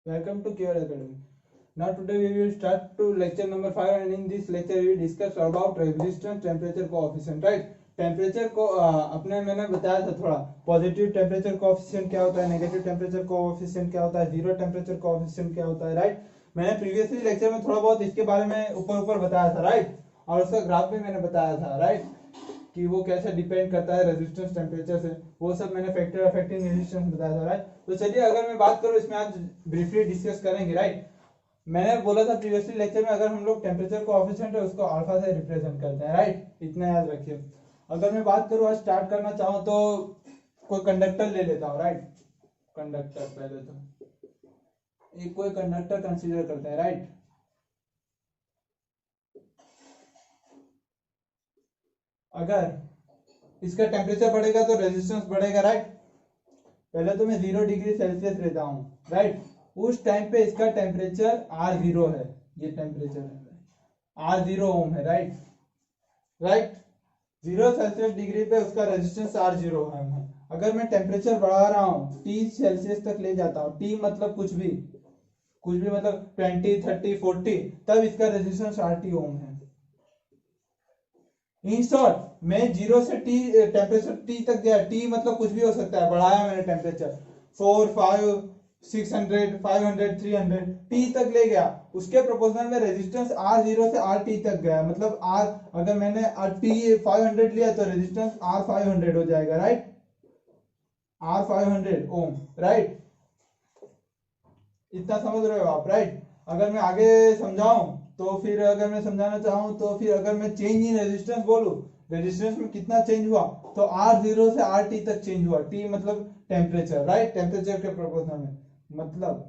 Welcome to QR Academy. Now today we will start to lecture number 5, and in this lecture we will discuss about resistance temperature coefficient, right? Temperature को अपने मैंने बताया था थोड़ा, positive temperature coefficient क्या होता है, negative temperature coefficient क्या होता है, जीरो टेम्परेचर कोएफिशिएंट क्या होता है, राइट? मैंने प्रीवियसली लेक्चर में थोड़ा बहुत इसके बारे में ऊपर ऊपर बताया था, राइट? और उसका ग्राफ भी मैंने बताया था, राइट, कि वो कैसे डिपेंड करता है रेजिस्टेंस टेम्परेचर से, वो सब मैंने फैक्टर अफेक्टिंग रेजिस्टेंस बताया था, राइट? तो चलिए अगर मैं बात करूं इसमें आज ब्रीफली डिस्कस करेंगे, राइट? मैंने बोला था प्रीवियसली लेक्चर में अगर हम लोग टेम्परेचर कोएफिशिएंट है उसको अल्फा से रिप्रेजेंट करते हैं, राइट? इतना याद रखिए। अगर मैं बात करूं आज स्टार्ट करना चाहूं तो कोई कंडक्टर ले लेता हूं, राइट? कंडक्टर पहले तो एक कोई कंडक्टर कंसीडर करते हैं, राइट? अगर इसका टेम्परेचर बढ़ेगा तो रेजिस्टेंस बढ़ेगा, राइट? पहले तो मैं 0 डिग्री सेल्सियस लेता हूं, राइट? उस टाइम पे इसका टेम्परेचर R0 है, ये टेम्परेचर है R0 ओम है, राइट? राइट, 0 सेल्सियस डिग्री पे उसका रेजिस्टेंस R0 है। अगर मैं टेम्परेचर बढ़ा रहा हूँ T सेल्सियस तक ले जाता हूँ, T मतलब कुछ भी मतलब 20, 30, 40, तब इसका रेजिस्टेंस RT ओम है। इन शॉर्ट, मैं 0 से T टेम्परेचर T तक गया, T मतलब कुछ भी हो सकता है, बढ़ाया मैंने टेम्परेचर 4, 5, 600, 500, 300, T तक ले गया, उसके प्रोपोर्शनल में रेजिस्टेंस R0 से RT तक गया, मतलब R अगर मैंने T 500 लिया तो रेजिस्टेंस R500 हो जाएगा, राइट? R500 ओम, राइट? इतना समझ रहे हो आप, राइट? अगर मैं आगे समझाऊं तो फिर अगर मैं समझाना चाहूं तो फिर अगर मैं चेंज इन रेजिस्टेंस बोलूं, रेजिस्टेंस में कितना चेंज हुआ, तो R0 से RT तक चेंज हुआ, T मतलब टेम्परेचर, राइट? टेम्परेचर के प्रोपोर्शनल में, मतलब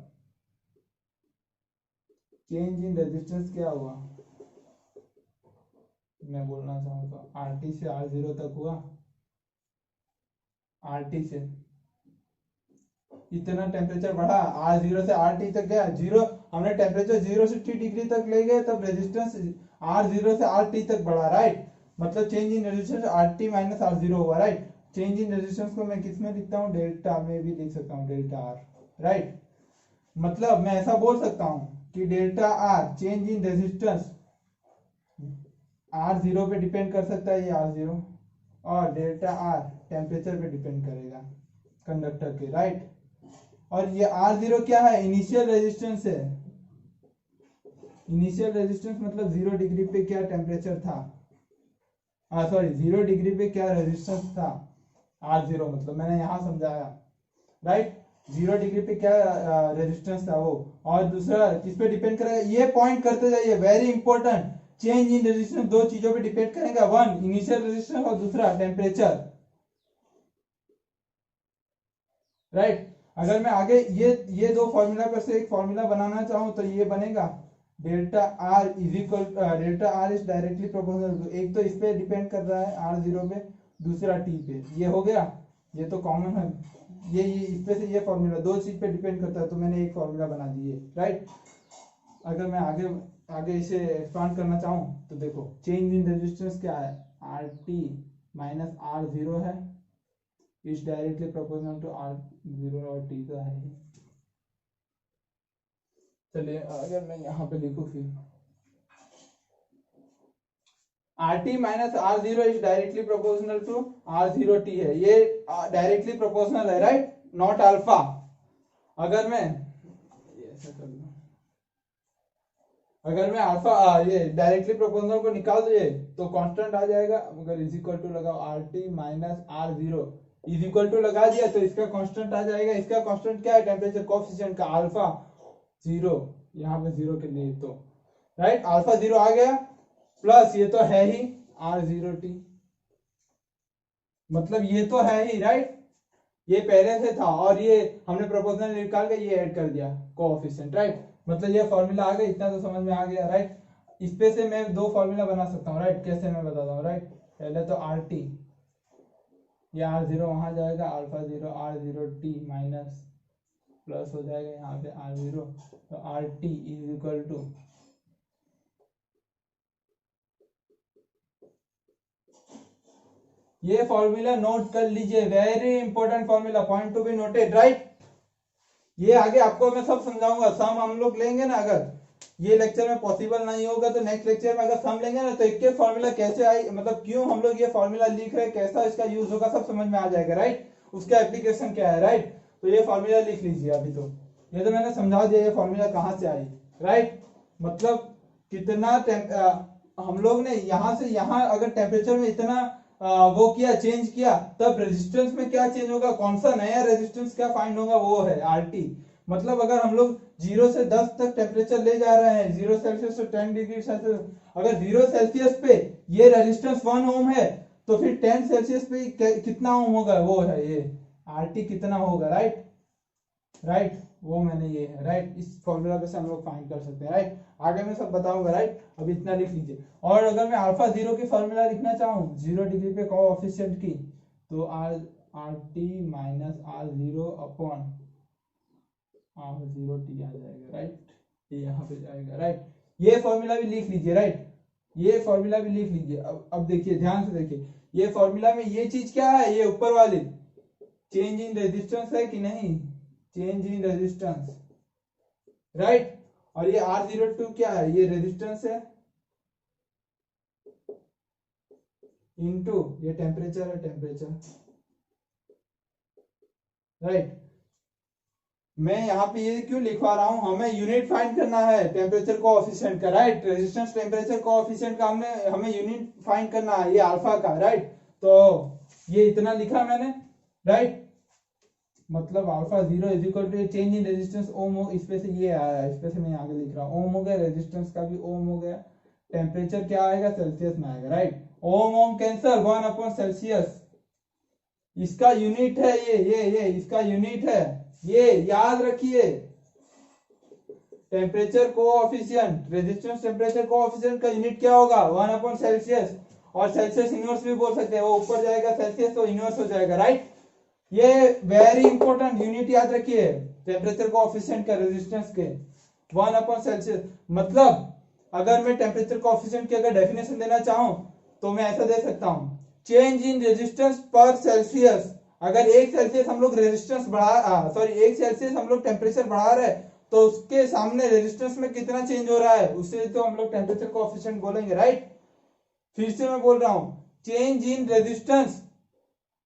चेंज इन रेजिस्टेंस क्या हुआ, मैं बोलना चाहूँ तो RT से R0 तक हुआ, RT से इतना टेम्परेचर बढ़ा, R0 से RT तक गया, जीरो हमने टेम्परेचर 0 से T डिग्री तक ले गए, तब रेजिस्टेंस R0 से RT तक बढ़ा, राइट? मतलब change in resistance RT minus R0 हुआ, राइट? चेंज इन रेजिस्टेंस को मैं किस में लिखता हूँ, डेल्टा में भी लिख सकता हूँ, डेल्टा R, राइट? मतलब मैं ऐसा बोल सकता हूँ कि delta R change in resistance R0 पे डिपेंड कर सकता है, ये R0, और डेल्टा R टेम्परेचर पे डिपेंड करेगा कंडक्टर के, राइट? और ये R0 क्या है, इनिशियल रेजिस्टेंस है। इनिशियल रेजिस्टेंस मतलब 0 डिग्री पे क्या टेम्परेचर था, सॉरी 0 डिग्री पे क्या रेजिस्टेंस था, R0 मतलब मैंने यहां समझाया, राइट? 0 डिग्री पे क्या रेजिस्टेंस था वो, और दूसरा किस पे डिपेंड करेगा, ये पॉइंट करते जाइए, very important. Change in resistance दो चीजों पे डिपेंड करेगा, वन इनिशियल रेजिस्टेंस और दूसरा टेम्परेचर, राइट? अगर मैं आगे ये दो फॉर्मूला पर से एक फॉर्मूला बनाना चाहूं तो ये बनेगा, delta r is equal, delta r is directly proportional to, एक तो इस पे डिपेंड कर रहा है R0 पे, दूसरा T पे, ये हो गया, ये तो कॉमन है, ये इस पे से ये फॉर्मूला दो चीज पे डिपेंड करता है, तो मैंने एक फॉर्मूला बना दिए, राइट? अगर मैं आगे आगे इसे एक्सपांड करना चाहूं तो देखो, चेंज इन रेजिस्टेंस क्या है, RT माइनस R0 है, is directly proportional to R0 और T का है। चलिए अगर मैं यहाँ पे लिखूं फिर RT minus R0 is directly proportional to R0T है, ये डायरेक्टली प्रोपोर्शनल है, राइट? Not alpha. अगर मैं ये ऐसा कर लूं, अगर मैं अल्फा ये डायरेक्टली प्रोपोर्शनल को निकाल दिए तो कांस्टेंट आ जाएगा, अगर इज इक्वल टू लगाओ RT minus R0 is equal to लगा दिया तो इसका कांस्टेंट आ जाएगा, इसका कांस्टेंट क्या है, टेम्परेचर कोएफिशिएंट का अल्फा 0, यहाँ पे 0 के लिए तो, राइट? अल्फा 0 आ गया, प्लस ये तो है ही R0T, मतलब ये तो है ही, राइट? ये पहले से था और ये हमने प्रोपोर्शनल निकाल के ये ऐड कर दिया कोएफिशिएंट, राइट? मतलब ये फॉर्मूला आ गया, इतना तो समझ में आ गया, राइट? इस पे से मैं दो फॉर्मूला बना सकता हूँ, राइट? कैसे मैं बताता हूँ, राइट? पहले तो RT, ये R0 वहां जाएगा, अल्फा 0 R0T माइनस प्लस हो जाएगा यहाँ पे R0, तो RT इज इक्वल टू, ये फॉर्मूला नोट कर लीजिए, very important formula, point to be noted, right? ये आगे आपको मैं सब समझाऊंगा। सम हम लोग लेंगे ना, अगर ये लेक्चर में पॉसिबल नहीं होगा तो नेक्स्ट लेक्चर में अगर सम लेंगे ना, तो एक फॉर्मूला कैसे आई, मतलब क्यों हम लोग ये फॉर्मूला लिख रहे हैं, कैसा इसका यूज होगा, सब समझ में आ जाएगा, राइट। उसका एप्लीकेशन क्या है, राइट। तो ये फॉर्मूला लिख लीजिए अभी। तो ये तो मैंने समझा दिया ये फॉर्मूला कहाँ से आई, राइट। मतलब कितना हम लोग ने यहाँ से यहाँ अगर टेम्परेचर में इतना वो किया, चेंज किया, तब रेजिस्टेंस में क्या चेंज होगा, कौन सा नया रेजिस्टेंस क्या फाइंड होगा, वो है आरटी। मतलब अगर हम लोग 0 से 10 तक टेम्परेचर ले जा रहे हैं, 0 सेल्सियस से 10 डिग्री सेल्सियस, अगर 0 सेल्सियस पे ये रेजिस्टेंस 1 ओम है, तो फिर 10 सेल्सियस पे कितना ओम होगा, वो है ये आरटी कितना होगा, राइट। राइट, वो मैंने ये है, राइट। इस फॉर्मूला पे से हम लोग फाइंड कर सकते हैं, राइट। आगे मैं सब बताऊंगा, राइट। अब इतना लिख लीजिए। और अगर मैं अल्फा जीरो की फॉर्मूला लिखना चाहूँ 0 डिग्री पे कोएफिशिएंट की, तो r r t minus r zero upon r zero t आ जाएगा, राइट। ये यहाँ पे जाएगा, राइट। ये फॉर्मूला भी लिख लीजिए, राइट। ये फॉर्मूला भी लिख लीजिए। अब देखिए, ध्यान से देखिए, ये फॉर्मूला में ये चीज क्या है, ये ऊपर वाली चेंज इन रेजिस्टेंस है कि नहीं, चेंज इन रेजिस्टेंस, राइट। और ये R02 क्या है, ये रेजिस्टेंस है, इनटू ये टेम्परेचर है, टेम्परेचर, राइट। मैं यहाँ पे ये क्यों लिखवा रहा हूँ, हमें यूनिट फाइंड करना है टेम्परेचर कोएफिशिएंट का, राइट। रेजिस्टेंस टेम्परेचर कोएफिशिएंट का हमें यूनिट फाइंड करना है, ये अल्फा का, राइट। तो ये इतना लिखा मैंने, राइट। मतलब alpha zero is equal to change in resistance ohm हो, इस पे से ये आया है, इस पे से मैं आगे लिख रहा हूँ, ओम हो गया, रेजिस्टेंस का भी ओम हो गया, टेम्परेचर क्या आएगा, सेल्सियस में आएगा, right. Om Om cancer, 1 upon Celsius, इसका यूनिट है ये इसका यूनिट है, ये याद रखिए। Temperature coefficient, resistance temperature coefficient का यूनिट क्या होगा, 1 अपॉन सेल्सियस। और सेल्सियस इनवर्स भी बोल सकते हैं, वो ऊपर जाएगा सेल्सियस तो इनवर्स हो जाएगा, राइट। ये वेरी इंपॉर्टेंट यूनिट याद रखिए, टेम्परेचर कोएफिशिएंट का रेजिस्टेंस के 1 अपॉन सेल्सियस। मतलब अगर मैं टेम्परेचर कोएफिशिएंट की अगर डेफिनेशन देना चाहूं, तो मैं ऐसा दे सकता हूं, चेंज इन रेजिस्टेंस पर सेल्सियस। अगर 1 सेल्सियस हम लोग रेजिस्टेंस सॉरी 1 सेल्सियस हम लोग टेम्परेचर बढ़ा रहे हैं, तो उसके सामने रेजिस्टेंस में कितना चेंज हो रहा है, उससे तो हम लोग टेम्परेचर कोएफिशिएंट बोलेंगे, राइट। फिर से मैं बोल रहा हूं, चेंज इन रेजिस्टेंस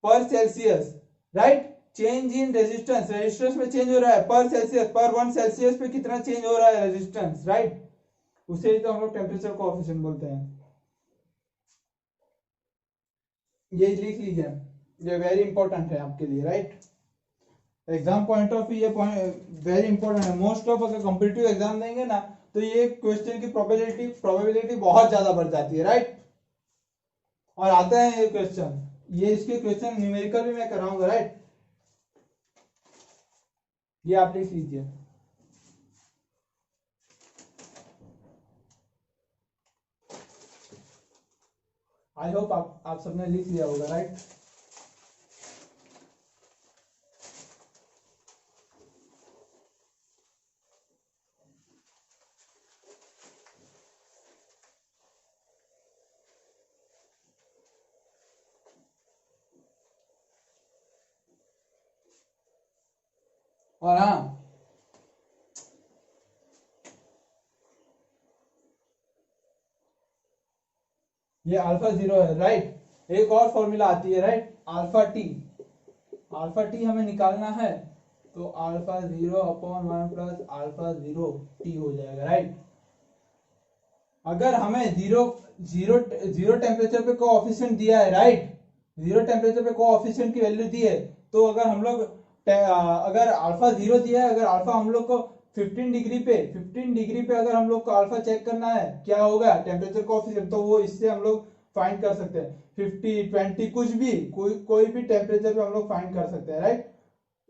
पर Celsius, right. Change in resistance, resistance में चेंज हो रहा है पर सेल्सियस, पर 1 सेल्सियस पे कितना चेंज हो रहा है रेजिस्टेंस, राइट। उसे ही तो हम लोग टेम्परेचर कोएफिशिएंट बोलते हैं। ये लिख लीजिए, ये वेरी इंपॉर्टेंट है आपके लिए, right. Exam point of view ये वेरी इंपॉर्टेंट है। मोस्ट ऑफ अगर कॉम्पिटिटिव एग्जाम देंगे ना, तो ये क्वेश्चन की प्रोबेबिलिटी बहुत ज्यादा बढ़ जाती है, राइट। और आते हैं ये क्वेश्चन, ये इसके क्वेश्चन न्यूमेरिकल भी मैं कराऊंगा, राइट। ये आप लिख लीजिए। आई होप आप सबने लिख लिया होगा, राइट। और हाँ, ये अल्फा जीरो है, राइट। एक और फॉर्मूला आती है, right, alpha T. Alpha T हमें निकालना है, तो alpha zero upon 1 plus alpha zero T हो जाएगा, राइट। अगर हमें जीरो जीरो जीरो टेम्परेचर पे कोएफिशिएंट दिया है, राइट, जीरो टेम्परेचर पे कोएफिशिएंट की वैल्यू दी है, तो अगर हम लोग अगर अल्फा जीरो दिया है, अगर अल्फा हम लोग को 15 डिग्री पे अगर हम लोग को अल्फा चेक करना है क्या होगा टेम्परेचर कोएफिशिएंट, तो वो इससे हम लोग फाइंड कर सकते हैं। 50 20 कुछ भी, कोई भी टेम्परेचर पे हम लोग फाइंड कर सकते हैं, राइट।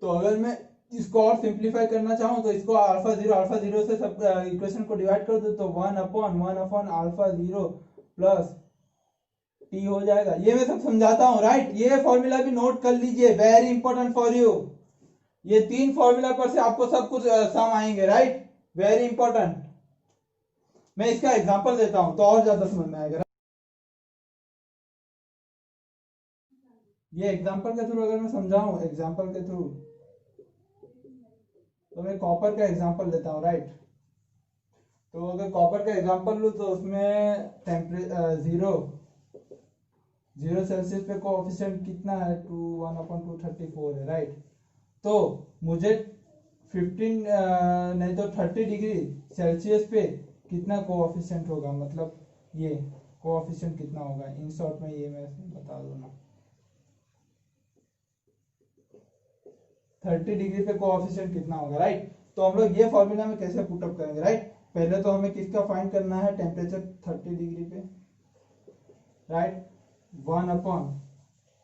तो अगर मैं इसको और सिंप्लीफाई करना चाहूँ, तो इसको अल्फा जीरो से सब इक्वेशन को डिवाइड कर दो, तो 1 upon alpha zero plus T हो जाएगा। ये मैं सब समझाता हूँ, राइट। ये फॉर्मूला भी नोट कर लीजिए, वेरी इंपॉर्टेंट फॉर यू। ये 3 फॉर्मूला पर से आपको सब कुछ सम आएंगे, राइट, वेरी इंपॉर्टेंट। मैं इसका एग्जांपल देता हूँ तो और ज्यादा समझ में आएगा। ये एग्जांपल के थ्रू अगर मैं समझाऊं, एग्जांपल के थ्रू, तो मैं कॉपर का एग्जांपल लेता हूँ, राइट। तो अगर कॉपर का एग्जांपल लूँ तो उसमें जीरो जीरो सेल्सियस पे कोएफिशिएंट कितना है, 1/234 है, राइट। तो मुझे 15 नहीं तो 30 डिग्री सेल्सियस पे कितना कोएफिशिएंट होगा, मतलब ये कोएफिशिएंट कितना होगा, इन शॉर्ट में ये मैं बता दूं ना। 30 डिग्री पे कोएफिशिएंट कितना होगा, राइट। तो हम लोग ये फॉर्मूला में कैसे पुटअप करेंगे, राइट। पहले तो हमें किसका फाइंड करना है, टेम्परेचर 30 डिग्री पे, राइट। 1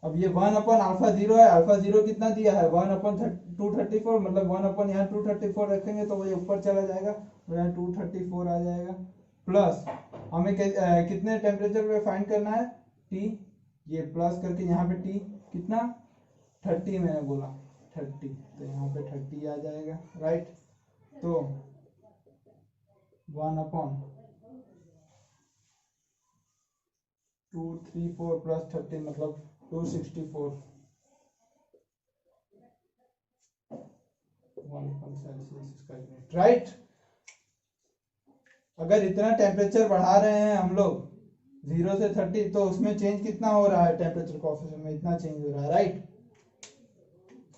अब ये 1 अल्फा जीरो है, अल्फा जीरो कितना दिया है 1/234, मतलब 1 यहाँ 234 रखेंगे तो वो ऊपर चला जाएगा और यहाँ 234 आ जाएगा। प्लस हमें कितने टेम्परेचर पे फाइंड करना है, टी, ये प्लस करके यहाँ पे टी कितना 30 मैंने बोला 30, तो यहाँ पे 30 आ जाएगा, राइट। तो 1/234 प्लस 30 मतलब 264 1 राइट। अगर इतना टेम्परेचर बढ़ा रहे हैं हम लोग 0 से 30, तो उसमें चेंज कितना हो रहा है, टेम्परेचर कोएफिशिएंट में इतना चेंज हो रहा है, राइट।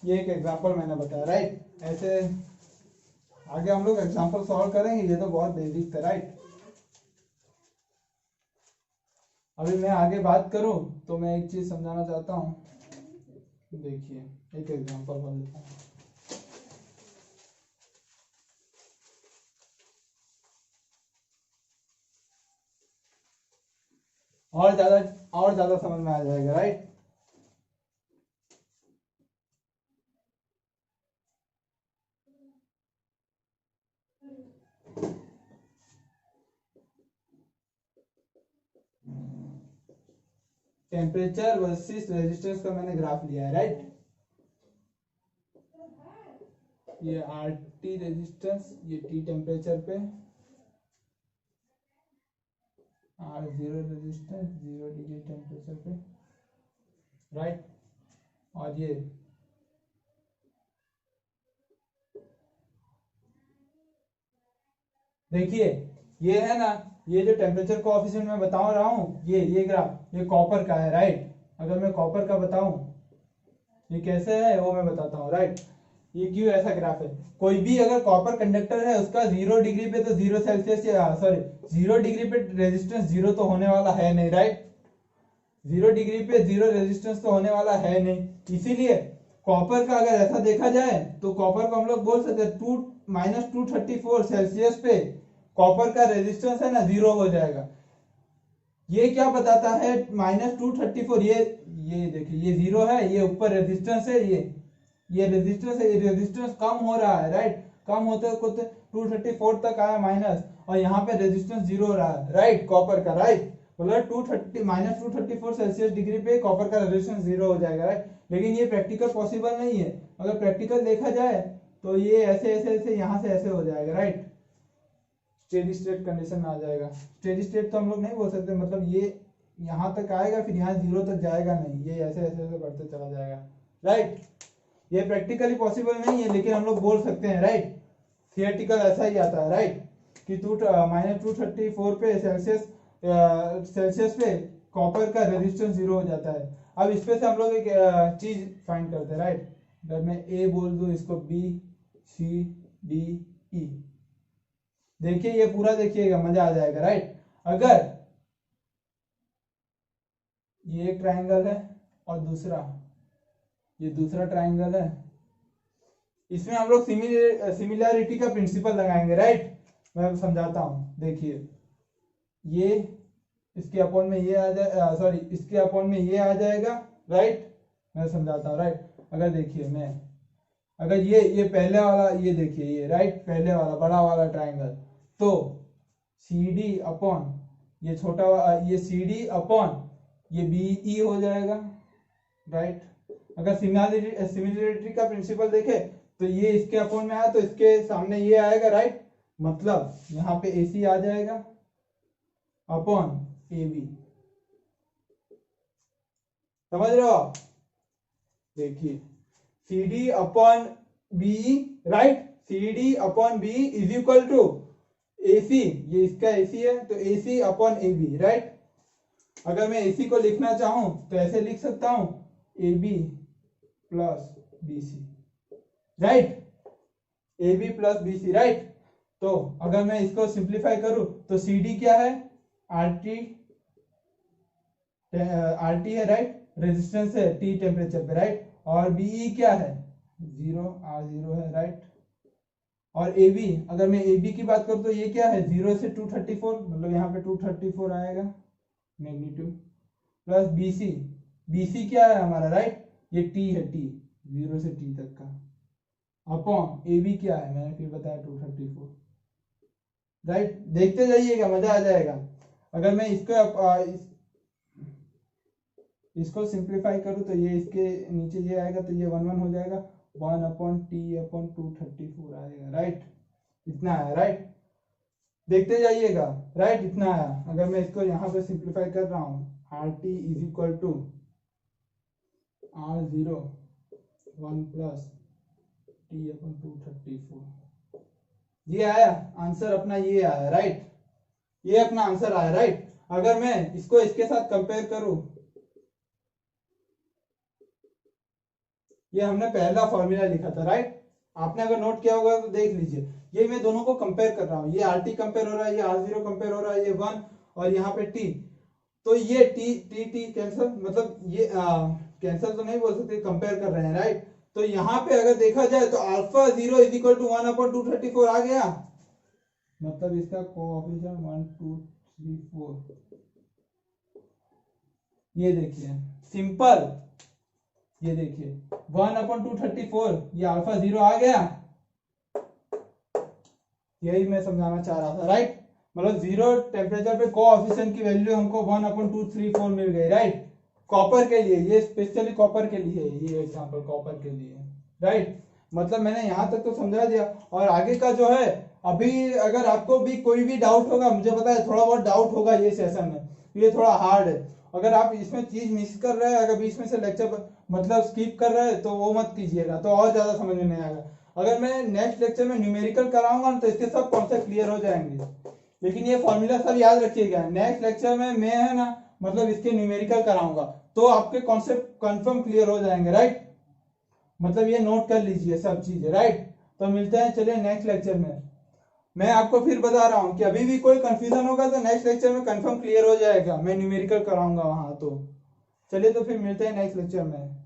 ये एक एग्जांपल मैंने बताया, राइट। ऐसे आगे हम लोग एग्जांपल सॉल्व करेंगे, ये तो बहुत बेसिक था, राइट। अभी मैं आगे बात करूं तो मैं एक चीज समझाना चाहता हूं, देखिए एक एग्जांपल बन लेता हूं। और ज्यादा समझ में आ जाएगा, राइट। टेम्परेचर वर्सेस रेजिस्टेंस का मैंने ग्राफ लिया है, राइट। ये RT रेजिस्टेंस, ये T टेम्परेचर पे, R0 रेजिस्टेंस 0 डिग्री टेम्परेचर पे, राइट। और ये देखिए ये है ना, ये जो टेम्परेचर कोएफिशिएंट मैं बता रहा हूँ, ये ग्राफ ये कॉपर का है, राइट। अगर मैं कॉपर का बताऊं ये कैसे है वो मैं बताता हूँ, राइट। ये क्यों ऐसा ग्राफ है, कोई भी अगर कॉपर कंडक्टर है उसका 0 डिग्री पे तो 0 सेल्सियस या सॉरी 0 डिग्री पे रेजिस्टेंस 0 तो होने वाला है नहीं, राइट। 0 डिग्री पे 0 रेजिस्टेंस तो होने वाला है नहीं, इसीलिए कॉपर का अगर ऐसा देखा जाए तो कॉपर को हम लोग बोल सकते हैं -234 सेल्सियस पे कॉपर का रेजिस्टेंस है ना 0 हो जाएगा। ये क्या बताता है, -234, ये देखिए ये 0 है, ये ऊपर रेजिस्टेंस है, ये रेजिस्टेंस है, ये रेजिस्टेंस कम हो रहा है, राइट। कम होते होते 234 तक आया माइनस, और यहाँ पे रेजिस्टेंस 0 हो रहा है, राइट, कॉपर का, राइट। मतलब -234 सेल्सियस डिग्री पे कॉपर का रेजिस्टेंस 0 हो जाएगा, राइट। लेकिन ये प्रैक्टिकल पॉसिबल नहीं है, अगर प्रैक्टिकल देखा जाए तो ये ऐसे ऐसे ऐसे यहाँ से ऐसे हो जाएगा, राइट। स्टेडी स्टेट कंडीशन में आ जाएगा। स्टेडी स्टेट तो हम लोग नहीं बोल सकते, मतलब ये यहाँ तक आएगा फिर यहाँ 0 तक जाएगा नहीं, ये ऐसे ऐसे ऐसे बढ़ते चला जाएगा, राइट। ये प्रैक्टिकली पॉसिबल नहीं है लेकिन हम लोग बोल सकते हैं, राइट। थियोरेटिकल ऐसा ही आता है, राइट, कि -234 पे सेल्सियस पे कॉपर का रेजिस्टेंस 0 हो जाता है। अब इस पे से हम लोग एक चीज फाइंड करते हैं, राइट। अगर मैं ए बोल दूं, इसको बी सी डी ई, देखिए ये पूरा देखिएगा, मजा आ जाएगा, राइट। अगर ये एक ट्रायंगल है और ये दूसरा ट्रायंगल है, इसमें हम लोग सिमिलैरिटी का प्रिंसिपल लगाएंगे, राइट। मैं समझाता हूं, देखिए ये इसके अपॉन में ये आ जाए, सॉरी इसके अपॉन में ये आ जाएगा, राइट। मैं समझाता हूँ, राइट। अगर देखिए मैं अगर ये पहले वाला, ये देखिए ये, राइट, पहले वाला बड़ा वाला ट्रायंगल, तो CD अपॉन ये ये CD अपॉन ये BE हो जाएगा, राइट। अगर सिमिलरिटी का प्रिंसिपल देखे तो ये इसके अपॉन में आया तो इसके सामने ये आएगा, राइट। मतलब यहाँ पे AC आ जाएगा अपॉन AB, समझ रहे हो आप। देखिए CD upon BE, right, c d upon b is equal to AC, ये इसका AC है तो AC अपॉन AB, राइट। अगर मैं AC को लिखना चाहूं तो ऐसे लिख सकता हूं AB plus BC, right, AB plus BC, right. तो अगर मैं इसको सिंप्लीफाई करूं तो CD क्या है, RT है, राइट, रेजिस्टेंस है T टेम्परेचर पे, राइट, और BE क्या है 0, R0 है, राइट। और AB, अगर मैं AB की बात करूं तो ये क्या है 0 से 234, मतलब यहाँ पे 234 आएगा मैग्नीट्यूड, प्लस BC क्या है हमारा, राइट, ये T है, T 0 से T तक का, अपॉन AB क्या है मैंने फिर बताया 234, राइट। देखते जाइएगा, मजा आ जाएगा। अगर मैं इसको सिंप्लीफाई करूं तो ये इसके नीचे ये आएगा तो ये 1 1 हो जाएगा, 1 अपॉन T अपॉन 234 आएगा, राइट, इतना आया, राइट। देखते जाइएगा, राइट, इतना आया। अगर मैं इसको यहाँ पे सिंप्लीफाई कर रहा हूँ, RT is equal to R0 1 plus T upon 234, ये आया आंसर अपना, ये आया, राइट, ये अपना आंसर आया, राइट। अगर मैं इसको इसके साथ कंपेयर करूं, ये हमने पहला फॉर्मूला लिखा था, राइट, आपने अगर नोट किया होगा तो देख लीजिए। ये मैं दोनों को कंपेयर कर रहा हूँ, ये RT कंपेयर हो रहा है, ये R0 कंपेयर हो रहा है, ये 1 और यहाँ पे T, तो ये T कैंसल, मतलब ये कैंसल तो नहीं बोल सकते, कंपेयर कर रहे हैं, राइट। तो यहाँ पे अगर देखा जाए तो alpha 0 is equal to 1 upon 234 आ गया, मतलब इसका कोएफिशिएंट 1 2 3 4, ये देखिए सिंपल, ये देखिए 1 अपॉन 234, ये अल्फा 0 आ गया, यही मैं समझाना चाह रहा था, राइट। मतलब 0 टेम्परेचर पे कोएफिशिएंट की वैल्यू हमको 1 अपॉन 234 मिल गई, राइट। कॉपर के लिए, ये स्पेशली कॉपर के लिए, ये एग्जांपल कॉपर के लिए, राइट। मतलब मैंने यहाँ तक तो समझा दिया, और आगे का जो है, अभी अगर आपको भी कोई भी डाउट होगा, मुझे पता है थोड़ा बहुत डाउट होगा ये सेशन में, ये थोड़ा हार्ड है। अगर आप इसमें चीज मिस कर रहे हैं, अगर बीच में से लेक्चर मतलब स्किप कर रहे हैं तो वो मत कीजिएगा, तो और ज्यादा समझ में नहीं आएगा। अगर मैं नेक्स्ट लेक्चर में न्यूमेरिकल कराऊंगा तो इसके सब कॉन्सेप्ट क्लियर हो जाएंगे, लेकिन ये फॉर्मूला सब याद रखिएगा। नेक्स्ट लेक्चर में मैं है ना, मतलब इसके न्यूमेरिकल कराऊंगा तो आपके कॉन्सेप्ट कंफर्म क्लियर हो जाएंगे, राइट। मतलब ये नोट कर लीजिए सब चीजें, राइट। तो मिलते हैं, चलिए नेक्स्ट लेक्चर में। मैं आपको फिर बता रहा हूँ कि अभी भी कोई कंफ्यूजन होगा तो नेक्स्ट लेक्चर में कंफर्म क्लियर हो जाएगा, मैं न्यूमेरिकल कराऊंगा वहां। तो चलिए, तो फिर मिलते हैं नेक्स्ट लेक्चर में।